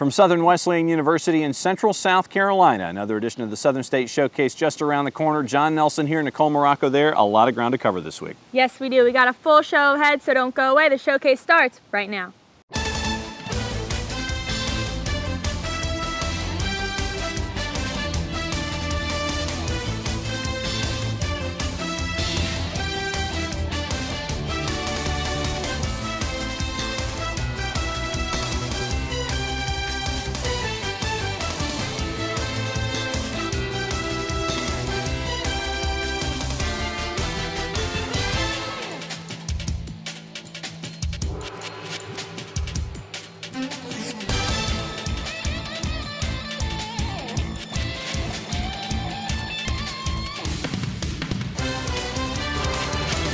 From Southern Wesleyan University in Central South Carolina, another edition of the Southern State Showcase just around the corner. John Nelson here, Nicole Morocco there. A lot of ground to cover this week. Yes, we do. We got a full show ahead, so don't go away. The showcase starts right now.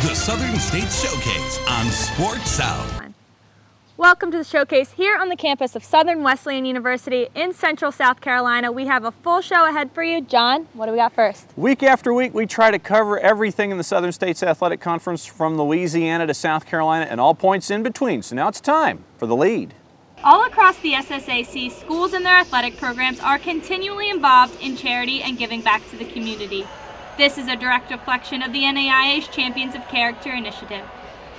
The Southern State Showcase on Sports South. Welcome to the showcase here on the campus of Southern Wesleyan University in Central South Carolina. We have a full show ahead for you. John, what do we got first? Week after week, we try to cover everything in the Southern States Athletic Conference from Louisiana to South Carolina and all points in between. So now it's time for the lead. All across the SSAC, schools and their athletic programs are continually involved in charity and giving back to the community. This is a direct reflection of the NAIA's Champions of Character initiative.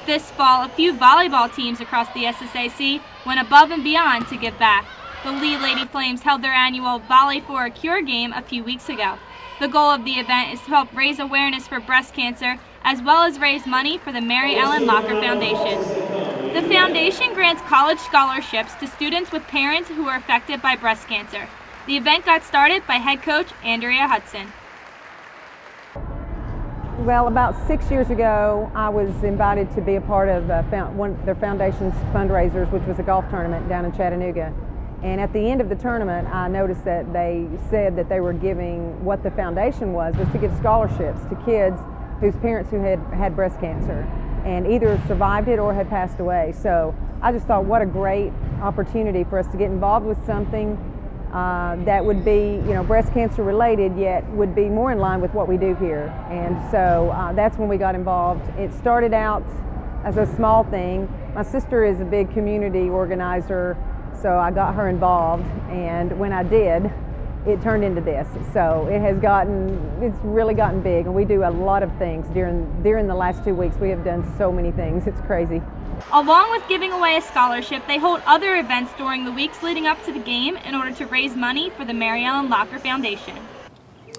This fall, a few volleyball teams across the SSAC went above and beyond to give back. The Lee Lady Flames held their annual Volley for a Cure game a few weeks ago. The goal of the event is to help raise awareness for breast cancer, as well as raise money for the Mary Ellen Locker Foundation. The foundation grants college scholarships to students with parents who are affected by breast cancer. The event got started by head coach Andrea Hudson. Well, about 6 years ago, I was invited to be a part of one of their foundation's fundraisers, which was a golf tournament down in Chattanooga. And at the end of the tournament, I noticed that they said that they were giving, what the foundation was to give scholarships to kids whose parents who had breast cancer and either survived it or had passed away. So I just thought, what a great opportunity for us to get involved with something that would be, breast cancer related, yet would be more in line with what we do here. And so that's when we got involved. It started out as a small thing. My sister is a big community organizer, so I got her involved, and when I did, it turned into this. So it's really gotten big, and we do a lot of things during the last 2 weeks. We have done so many things, it's crazy. Along with giving away a scholarship, they hold other events during the weeks leading up to the game in order to raise money for the Mary Ellen Locker Foundation.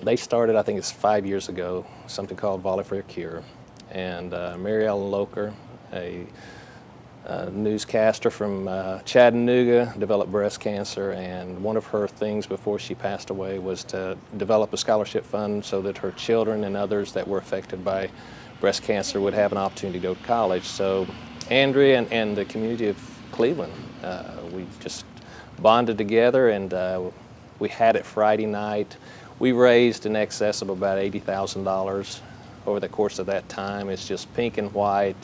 They started, I think it's 5 years ago, something called Volley for a Cure. And Mary Ellen Locker, a newscaster from Chattanooga, developed breast cancer, and one of her things before she passed away was to develop a scholarship fund so that her children and others that were affected by breast cancer would have an opportunity to go to college. So Andrea and the community of Cleveland, we just bonded together, and we had it Friday night. We raised in excess of about $80,000 over the course of that time. It's just pink and white.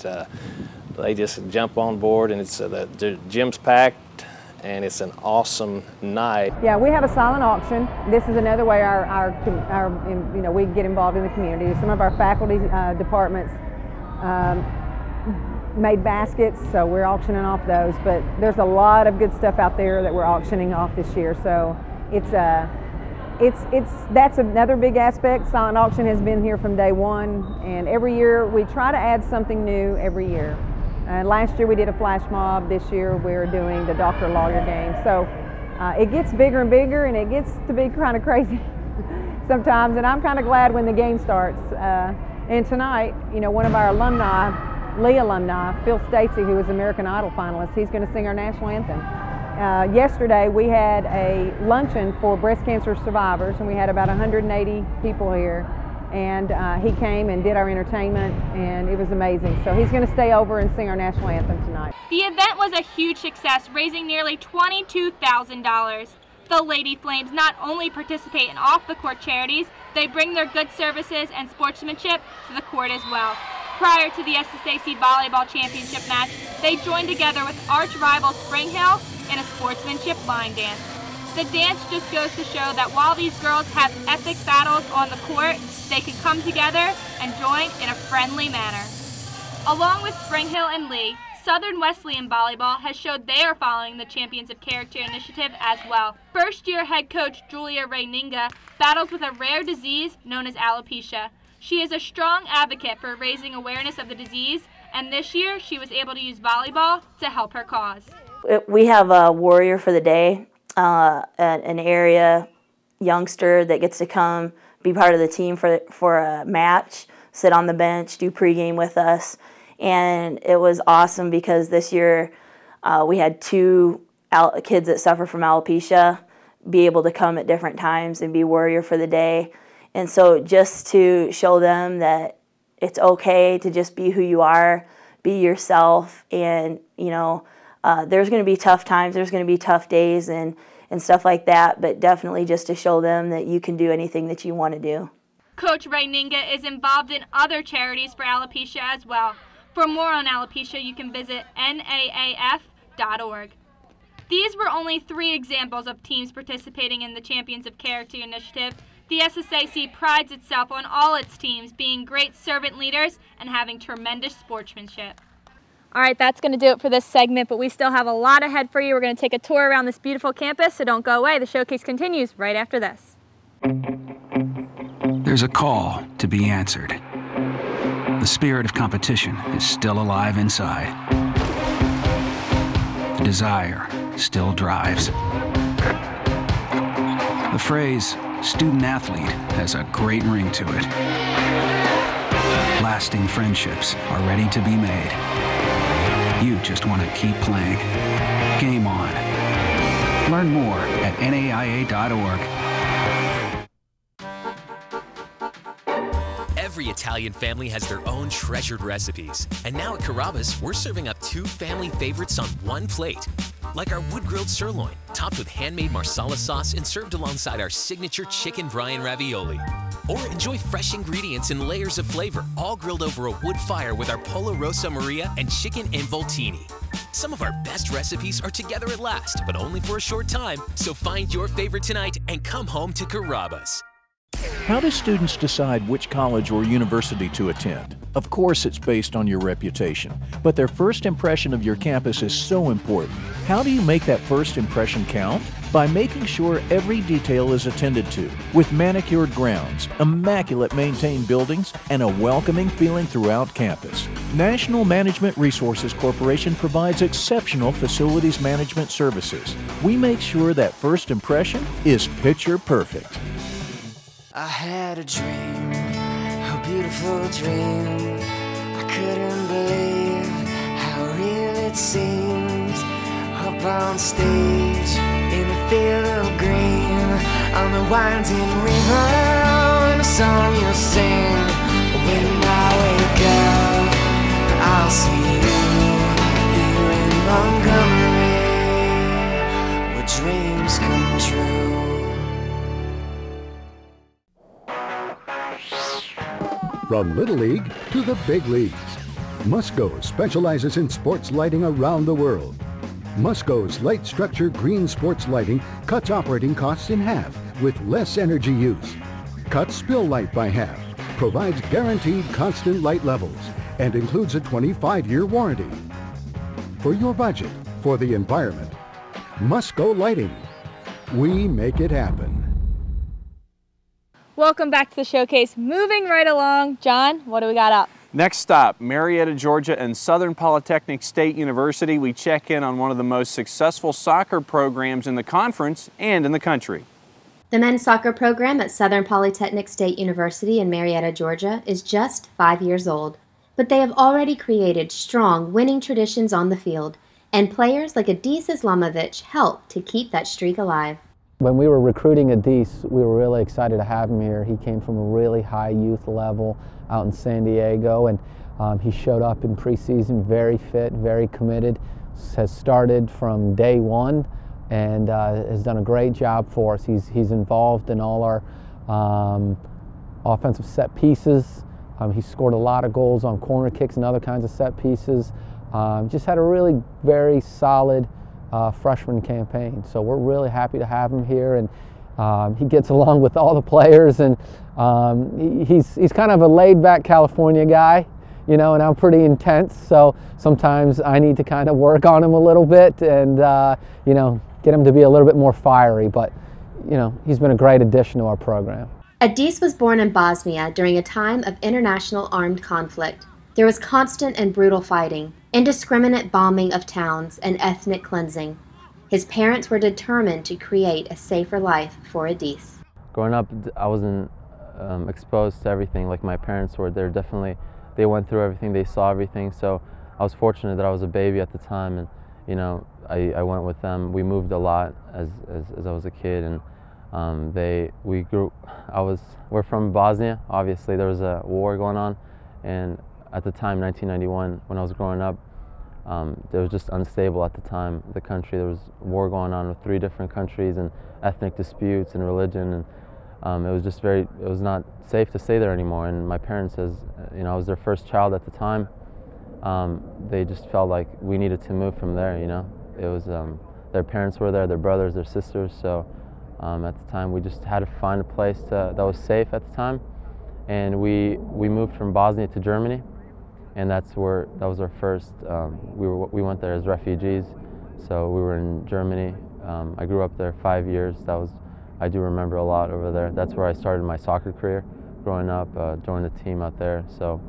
They just jump on board, and it's the gym's packed, and it's an awesome night. Yeah, we have a silent auction. This is another way we get involved in the community. Some of our faculty departments made baskets, so we're auctioning off those. But there's a lot of good stuff out there that we're auctioning off this year. So that's another big aspect. Silent auction has been here from day one, and every year we try to add something new every year. Last year we did a flash mob. This year we're doing the Doctor Lawyer game. So it gets bigger and bigger, and it gets to be kind of crazy sometimes. And I'm kind of glad when the game starts. And tonight, one of our alumni, Lee alumni, Phil Stacey, who was American Idol finalist, he's going to sing our national anthem. Yesterday we had a luncheon for breast cancer survivors, and we had about 180 people here. And he came and did our entertainment, and it was amazing. So he's going to stay over and sing our national anthem tonight. The event was a huge success, raising nearly $22,000. The Lady Flames not only participate in off-the-court charities, they bring their good services and sportsmanship to the court as well. Prior to the SSAC Volleyball Championship match, they joined together with arch rival Spring Hill in a sportsmanship line dance. The dance just goes to show that while these girls have epic battles on the court, they can come together and join in a friendly manner. Along with Spring Hill and Lee, Southern Wesleyan Volleyball has showed they are following the Champions of Character initiative as well. First-year head coach Julia Reyninga battles with a rare disease known as alopecia. She is a strong advocate for raising awareness of the disease, and this year she was able to use volleyball to help her cause. We have a warrior for the day, an area youngster that gets to come be part of the team for a match, sit on the bench, do pregame with us. And it was awesome because this year we had two kids that suffer from alopecia be able to come at different times and be warrior for the day. And so just to show them that it's okay to just be who you are, be yourself, and you know, there's going to be tough times, there's going to be tough days and stuff like that, but definitely just to show them that you can do anything that you want to do. Coach Reyninga is involved in other charities for alopecia as well. For more on alopecia, you can visit naaf.org. These were only 3 examples of teams participating in the Champions of Character initiative. The SSAC prides itself on all its teams being great servant leaders and having tremendous sportsmanship. All right, that's going to do it for this segment, but we still have a lot ahead for you. We're going to take a tour around this beautiful campus, so don't go away. The showcase continues right after this. There's a call to be answered. The spirit of competition is still alive inside. The desire still drives. The phrase student athlete has a great ring to it. Lasting friendships are ready to be made. You just want to keep playing. Game on. Learn more at naia.org. Every Italian family has their own treasured recipes. And now at Carrabba's, we're serving up 2 family favorites on one plate. Like our wood-grilled sirloin, topped with handmade marsala sauce and served alongside our signature chicken brine ravioli. Or enjoy fresh ingredients and layers of flavor, all grilled over a wood fire with our Pollo Rosa Maria and chicken involtini. Some of our best recipes are together at last, but only for a short time. So find your favorite tonight and come home to Carrabba's. How do students decide which college or university to attend? Of course, it's based on your reputation, but their first impression of your campus is so important. How do you make that first impression count? By making sure every detail is attended to, with manicured grounds, immaculate maintained buildings, and a welcoming feeling throughout campus. National Management Resources Corporation provides exceptional facilities management services. We make sure that first impression is picture perfect. I had a dream, a beautiful dream. I couldn't believe how real it seemed. Up on stage, in a field of green, on the winding river, and a song you'll sing. When I wake up, I'll see you here in Montgomery, where dreams come true. From Little League to the big leagues, Musco specializes in sports lighting around the world. Musco's light structure green sports lighting cuts operating costs in half with less energy use, cuts spill light by half, provides guaranteed constant light levels, and includes a 25-year warranty. For your budget, for the environment, Musco Lighting. We make it happen. Welcome back to the showcase. Moving right along, John, what do we got up? Next stop, Marietta, Georgia and Southern Polytechnic State University. We check in on one of the most successful soccer programs in the conference and in the country. The men's soccer program at Southern Polytechnic State University in Marietta, Georgia is just 5 years old. But they have already created strong winning traditions on the field, and players like Adis Islamovic help to keep that streak alive. When we were recruiting Adis, we were really excited to have him here. He came from a really high youth level out in San Diego, and he showed up in preseason very fit, very committed, has started from day one, and has done a great job for us. He's involved in all our offensive set pieces. He scored a lot of goals on corner kicks and other kinds of set pieces. Just had a really very solid freshman campaign. So we're really happy to have him here, and he gets along with all the players, and he's kind of a laid-back California guy. you know, and I'm pretty intense, so sometimes I need to kind of work on him a little bit and, you know, get him to be a little bit more fiery, but, you know, he's been a great addition to our program. Adis was born in Bosnia during a time of international armed conflict. There was constant and brutal fighting, indiscriminate bombing of towns, and ethnic cleansing. His parents were determined to create a safer life for Adis. Growing up, I wasn't exposed to everything like my parents were. They went through everything, they saw everything, so I was fortunate that I was a baby at the time, and you know, I went with them. We moved a lot as I was a kid, and we're from Bosnia. Obviously there was a war going on, and at the time, 1991, when I was growing up, it was just unstable at the time. The country, there was war going on with 3 different countries and ethnic disputes and religion, and it was not safe to stay there anymore. And my parents, as you know, I was their first child at the time, they just felt like we needed to move from there, you know. It was, their parents were there, their brothers, their sisters, so at the time we just had to find a place that was safe at the time. And we moved from Bosnia to Germany, and that was our first, we went there as refugees, so we were in Germany. I grew up there 5 years. I do remember a lot over there. That's where I started my soccer career, growing up, joined the team out there. So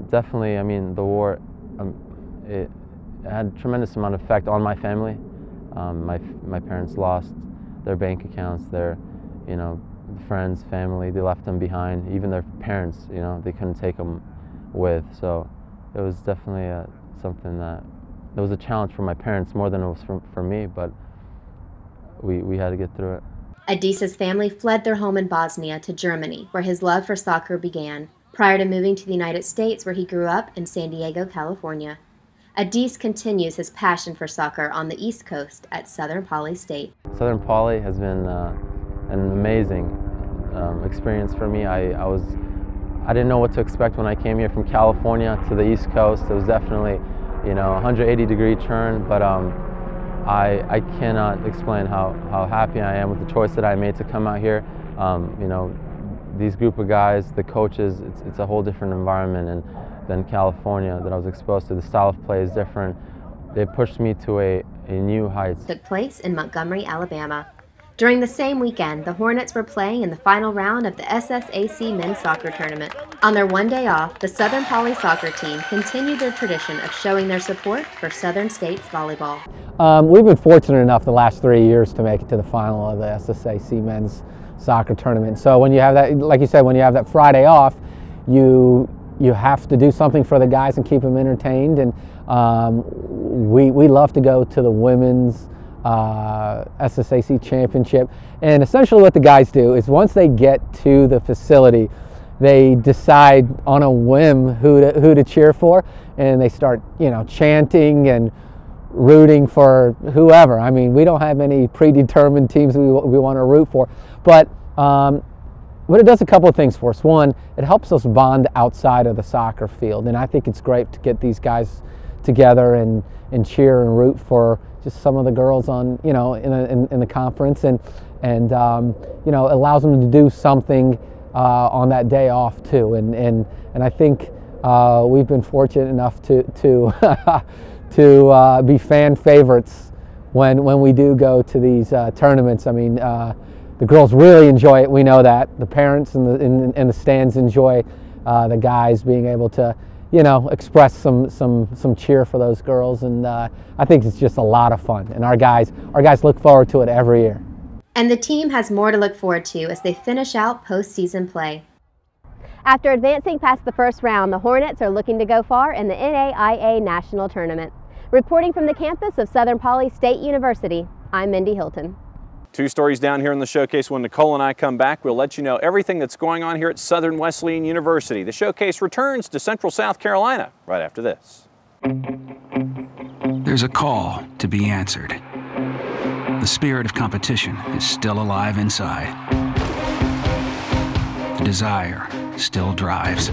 definitely, I mean, the war, it had a tremendous amount of effect on my family. My parents lost their bank accounts, their, you know, friends, family, they left them behind. Even their parents, you know, they couldn't take them with. So it was definitely something that it was a challenge for my parents more than it was for me, but we had to get through it. Adis's family fled their home in Bosnia to Germany, where his love for soccer began, prior to moving to the United States, where he grew up in San Diego, California. Adis continues his passion for soccer on the East Coast at Southern Poly State. Southern Poly has been an amazing experience for me. I didn't know what to expect when I came here from California to the East Coast. It was definitely, you know, a 180-degree turn, but I cannot explain how happy I am with the choice that I made to come out here. You know, these group of guys, the coaches, it's a whole different environment than California that I was exposed to. The style of play is different. They pushed me to a new heights. Took place in Montgomery, Alabama. During the same weekend, the Hornets were playing in the final round of the SSAC men's soccer tournament. On their one day off, the Southern Poly soccer team continued their tradition of showing their support for Southern State's volleyball. We've been fortunate enough the last 3 years to make it to the final of the SSAC men's soccer tournament. So when you have that, like you said, when you have that Friday off, you have to do something for the guys and keep them entertained. And we love to go to the women's SSAC championship. And essentially what the guys do is once they get to the facility, they decide on a whim who to cheer for, and they start, you know, chanting and rooting for whoever. I mean, we don't have any predetermined teams we want to root for, but it does a couple of things for us. One, it helps us bond outside of the soccer field, and I think it's great to get these guys together and cheer and root for just some of the girls on, you know, in the conference, and you know, allows them to do something on that day off too. And I think we've been fortunate enough to be fan favorites when we do go to these tournaments. I mean, the girls really enjoy it. We know that. The parents in the stands enjoy the guys being able to, you know, express some cheer for those girls, and I think it's just a lot of fun. And our guys look forward to it every year. And the team has more to look forward to as they finish out postseason play. After advancing past the first round, the Hornets are looking to go far in the NAIA National Tournament. Reporting from the campus of Southern Poly State University, I'm Mindy Hilton. 2 stories down here in the showcase. When Nicole and I come back, we'll let you know everything that's going on here at Southern Wesleyan University. The showcase returns to Central South Carolina right after this. There's a call to be answered. The spirit of competition is still alive inside. The desire still drives.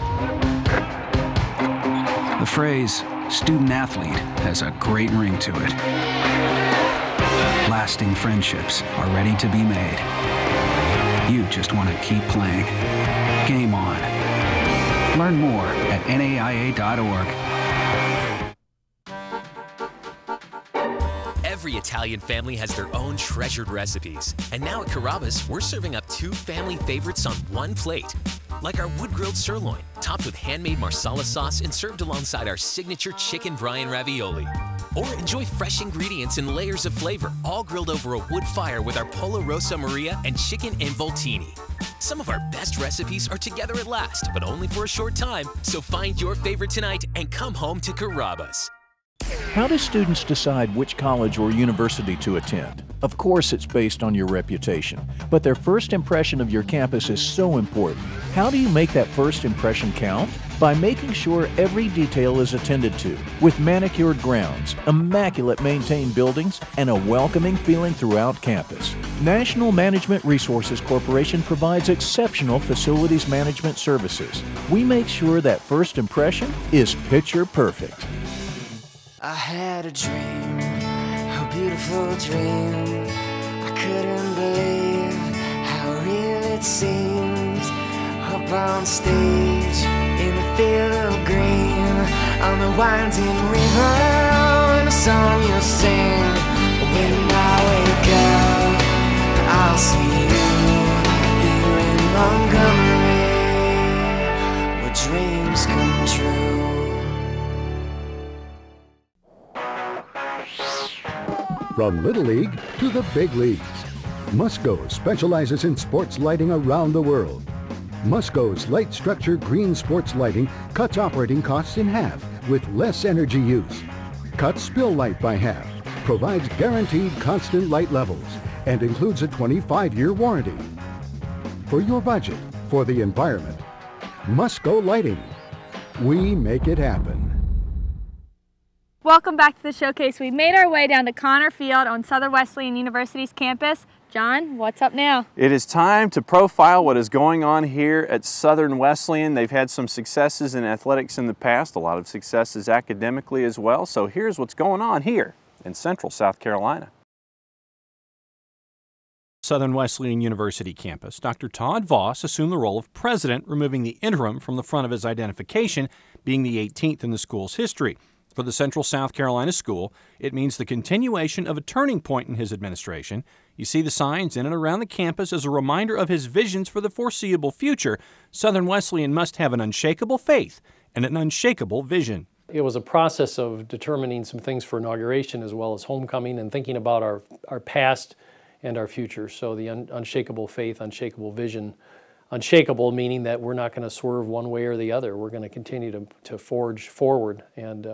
The phrase student athlete has a great ring to it. Lasting friendships are ready to be made. You just want to keep playing. Game on. Learn more at at naia.org. Every Italian family has their own treasured recipes. And now at Carrabba's, we're serving up 2 family favorites on one plate. Like our wood-grilled sirloin, topped with handmade marsala sauce and served alongside our signature chicken brine ravioli. Or enjoy fresh ingredients and layers of flavor, all grilled over a wood fire with our Pollo Rosa Maria and chicken involtini. Some of our best recipes are together at last, but only for a short time. So find your favorite tonight and come home to Carrabba's. How do students decide which college or university to attend? Of course, it's based on your reputation, but their first impression of your campus is so important. How do you make that first impression count? By making sure every detail is attended to, with manicured grounds, immaculate maintained buildings, and a welcoming feeling throughout campus. National Management Resources Corporation provides exceptional facilities management services. We make sure that first impression is picture perfect. I had a dream, a beautiful dream. I couldn't believe how real it seemed. Up on stage, in the field of green, on the winding river, and a song you'll sing. When I wake up, I'll see you here in Montgomery, where dreams come true. From Little League to the big leagues, Musco specializes in sports lighting around the world. Musco's light structure green sports lighting cuts operating costs in half with less energy use, cuts spill light by half, provides guaranteed constant light levels, and includes a 25-year warranty. For your budget, for the environment, Musco Lighting. We make it happen. Welcome back to the showcase. We've made our way down to Connor Field on Southern Wesleyan University's campus. John, what's up now? It is time to profile what is going on here at Southern Wesleyan. They've had some successes in athletics in the past, a lot of successes academically as well. So here's what's going on here in Central South Carolina. Southern Wesleyan University campus, Dr. Todd Voss assumed the role of president, removing the interim from the front of his identification, being the 18th in the school's history. For the Central South Carolina school, it means the continuation of a turning point in his administration. You see the signs in and around the campus as a reminder of his visions for the foreseeable future. Southern Wesleyan must have an unshakable faith and an unshakable vision. It was a process of determining some things for inauguration as well as homecoming and thinking about our past and our future. So the unshakable faith, unshakable vision. Unshakable meaning that we're not going to swerve one way or the other. We're going to continue to forge forward and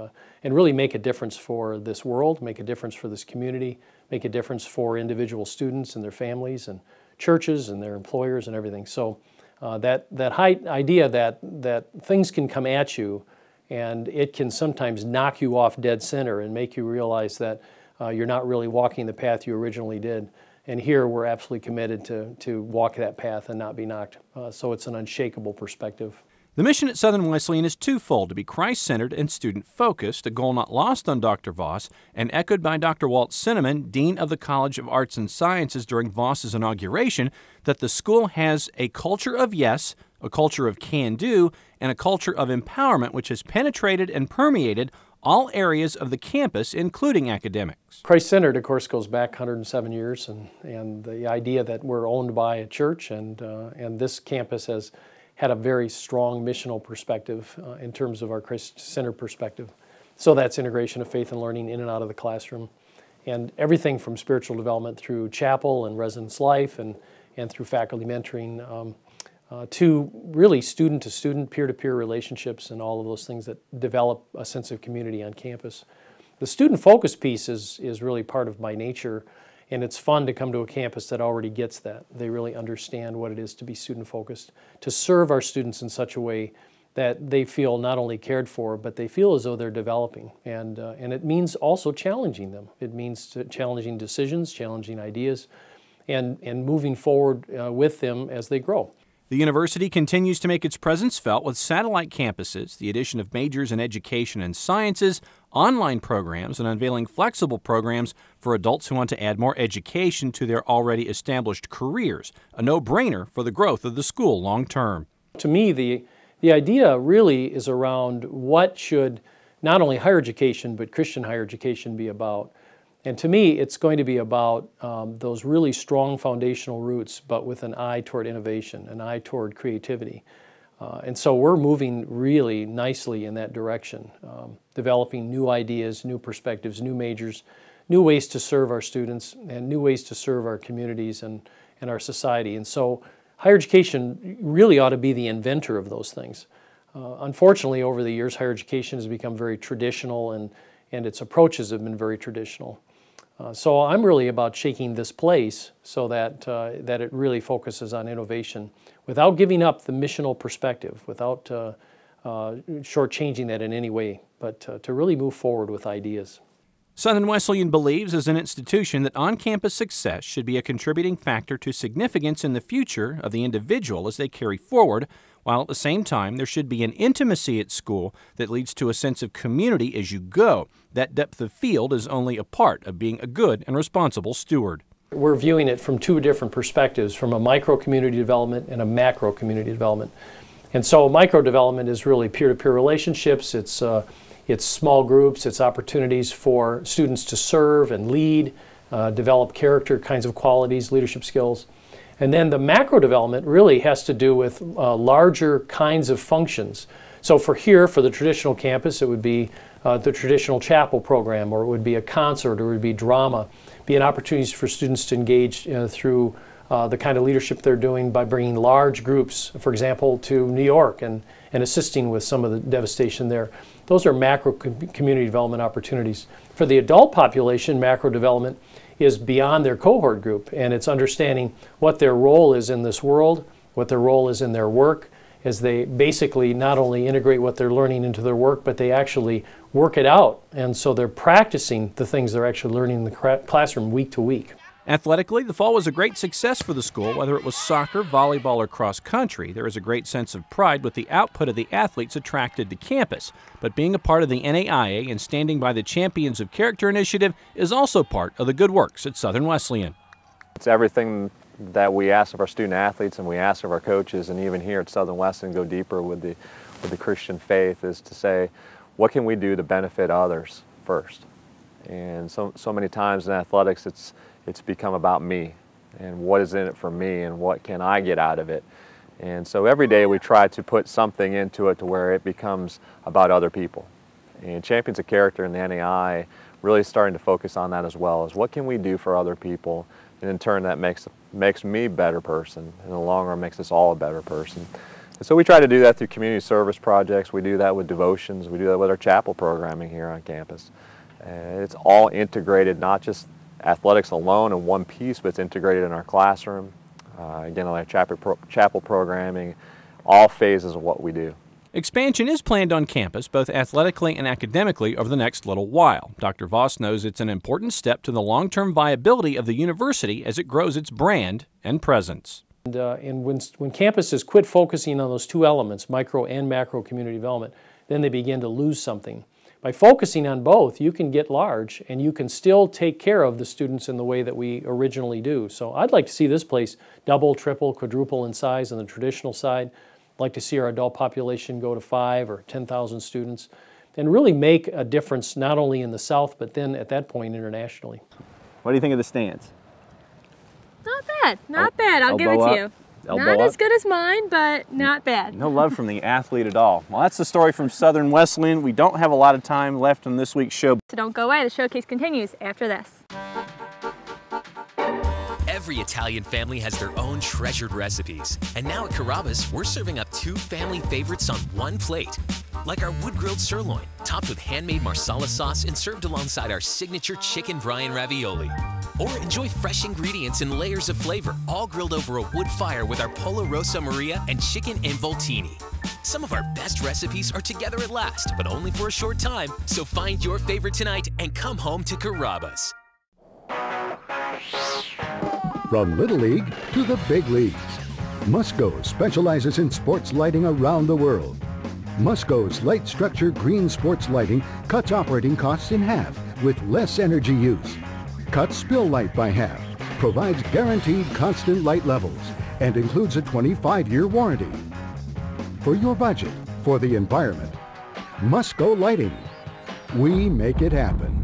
really make a difference for this world, make a difference for this community, make a difference for individual students and their families and churches and their employers and everything. So that idea that things can come at you and it can sometimes knock you off dead center and make you realize that you're not really walking the path you originally did. And here we're absolutely committed to walk that path and not be knocked. So it's an unshakable perspective. The mission at Southern Wesleyan is twofold: to be Christ-centered and student-focused, a goal not lost on Dr. Voss and echoed by Dr. Walt Cinnamon, Dean of the College of Arts and Sciences during Voss's inauguration, that the school has a culture of yes, a culture of can-do, and a culture of empowerment which has penetrated and permeated all areas of the campus, including academics. Christ-centered, of course, goes back 107 years, and the idea that we're owned by a church, and this campus has had a very strong missional perspective in terms of our Christ-centered perspective. So that's integration of faith and learning in and out of the classroom, and everything from spiritual development through chapel and residence life and through faculty mentoring, to really student-to-student, peer-to-peer relationships and all of those things that develop a sense of community on campus. The student-focused piece is really part of my nature, and it's fun to come to a campus that already gets that. They really understand what it is to be student-focused, to serve our students in such a way that they feel not only cared for, but they feel as though they're developing. And it means also challenging them. It means challenging decisions, challenging ideas, and moving forward with them as they grow. The university continues to make its presence felt with satellite campuses, the addition of majors in education and sciences, online programs, and unveiling flexible programs for adults who want to add more education to their already established careers, a no-brainer for the growth of the school long-term. To me, the The idea really is around what should not only higher education, but Christian higher education be about. And to me, it's going to be about those really strong foundational roots, but with an eye toward innovation, an eye toward creativity. And so we're moving really nicely in that direction, developing new ideas, new perspectives, new majors, new ways to serve our students, and new ways to serve our communities and our society. And so higher education really ought to be the inventor of those things. Unfortunately, over the years, higher education has become very traditional, and its approaches have been very traditional. So I'm really about shaking this place so that it really focuses on innovation without giving up the missional perspective, without shortchanging that in any way, but to really move forward with ideas. Southern Wesleyan believes as an institution that on-campus success should be a contributing factor to significance in the future of the individual as they carry forward, while at the same time there should be an intimacy at school that leads to a sense of community as you go. That depth of field is only a part of being a good and responsible steward. We're viewing it from two different perspectives, from a micro community development and a macro community development. And so micro development is really peer-to-peer relationships, it's small groups, it's opportunities for students to serve and lead, develop character kinds of qualities, leadership skills. And then the macro development really has to do with larger kinds of functions. So for the traditional campus, it would be the traditional chapel program, or it would be a concert, or it would be drama, be an opportunity for students to engage through the kind of leadership they're doing by bringing large groups, for example, to New York and assisting with some of the devastation there. Those are macro community development opportunities. For the adult population, macro development is beyond their cohort group, and it's understanding what their role is in this world, what their role is in their work, as they basically not only integrate what they're learning into their work, but they actually work it out. And so they're practicing the things they're actually learning in the classroom week to week. Athletically, the fall was a great success for the school, whether it was soccer, volleyball, or cross country. There is a great sense of pride with the output of the athletes attracted to campus. But being a part of the NAIA and standing by the Champions of Character initiative is also part of the good works at Southern Wesleyan. It's everything that we ask of our student athletes and we ask of our coaches, and even here at Southern Wesleyan go deeper with the Christian faith, is to say, what can we do to benefit others first? And so many times in athletics it's become about me and what is in it for me and what can I get out of it. And so every day we try to put something into it to where it becomes about other people. And Champions of Character and the NAI really starting to focus on that as well, as what can we do for other people, and in turn that makes me a better person. In the long run makes us all a better person. And so we try to do that through community service projects. We do that with devotions. We do that with our chapel programming here on campus. It's all integrated, not just athletics alone in one piece, but it's integrated in our classroom. Again, like chapel programming, all phases of what we do. Expansion is planned on campus, both athletically and academically, over the next little while. Dr. Voss knows it's an important step to the long-term viability of the university as it grows its brand and presence. And when campuses quit focusing on those two elements, micro and macro community development, then they begin to lose something. By focusing on both, you can get large and you can still take care of the students in the way that we originally do. So I'd like to see this place double, triple, quadruple in size on the traditional side. I'd like to see our adult population go to 5 or 10,000 students and really make a difference not only in the South, but then at that point internationally. What do you think of the stands? Not bad, not bad. I'll give it to you. Not as good as mine, but not bad. No love from the athlete at all. Well, that's the story from Southern Wesleyan. We don't have a lot of time left on this week's show. So don't go away. The showcase continues after this. Every Italian family has their own treasured recipes. And now at Carrabba's, we're serving up 2 family favorites on one plate. Like our wood-grilled sirloin, topped with handmade marsala sauce and served alongside our signature chicken brine ravioli. Or enjoy fresh ingredients and layers of flavor, all grilled over a wood fire with our Pollo Rosa Maria and chicken involtini. Some of our best recipes are together at last, but only for a short time. So find your favorite tonight and come home to Carrabba's. From Little League to the big leagues, Musco specializes in sports lighting around the world. Musco's light structure green sports lighting cuts operating costs in half with less energy use, cuts spill light by half, provides guaranteed constant light levels, and includes a 25-year warranty. for your budget, for the environment. Musco Lighting. We make it happen.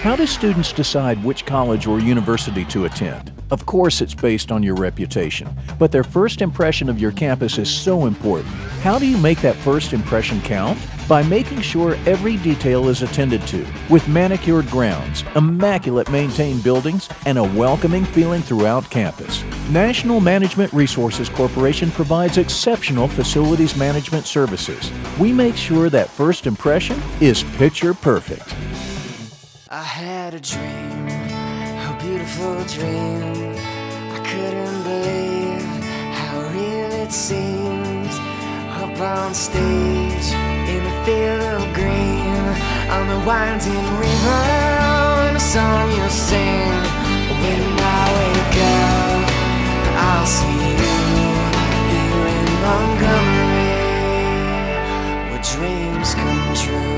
How do students decide which college or university to attend? Of course, it's based on your reputation, but their first impression of your campus is so important. How do you make that first impression count? By making sure every detail is attended to, with manicured grounds, immaculate maintained buildings, and a welcoming feeling throughout campus. National Management Resources Corporation provides exceptional facilities management services. We make sure that first impression is picture perfect. I had a dream, a beautiful dream. I couldn't believe how real it seemed. Up on stage, in a field of green, on the winding river, and a song you'll sing. When I wake up, I'll see you here in Montgomery, where dreams come true.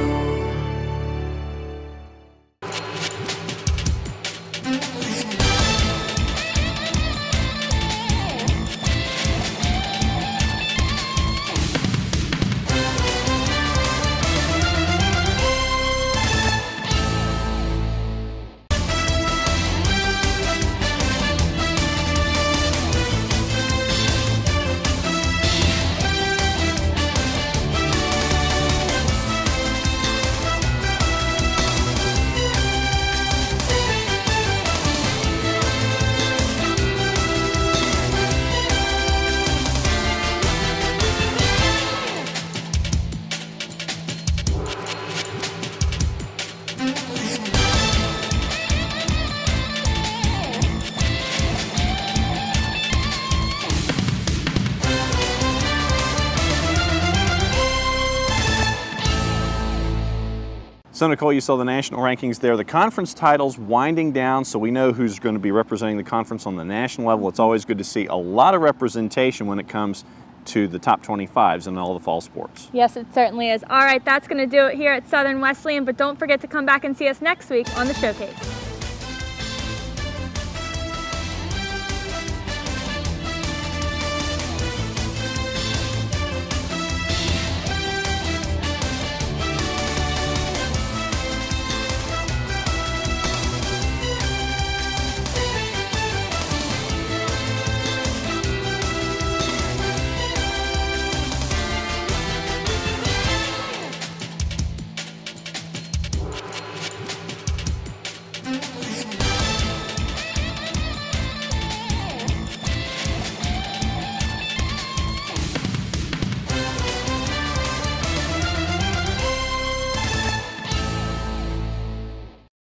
So Nicole, you saw the national rankings there. The conference titles winding down, so we know who's going to be representing the conference on the national level. It's always good to see a lot of representation when it comes to the top 25s in all the fall sports. Yes, it certainly is. All right, that's going to do it here at Southern Wesleyan, but don't forget to come back and see us next week on the Showcase.